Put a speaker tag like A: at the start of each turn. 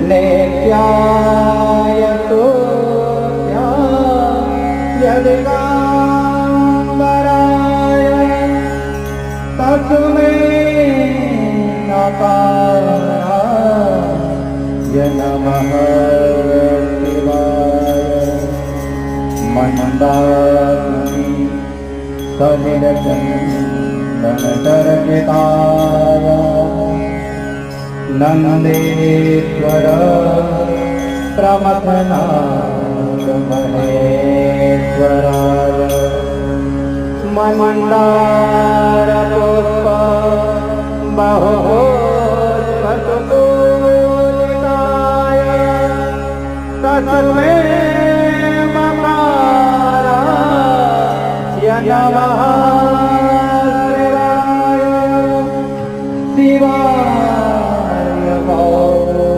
A: लेत्याय दिगंबराय तस्मै नकाराय नमः शिवाय। मंदाकिनी सलिलचन्दनचर्चिताय नन्देश्वर प्रमथनाथ महेश्वराय मंदारपुष्प बहु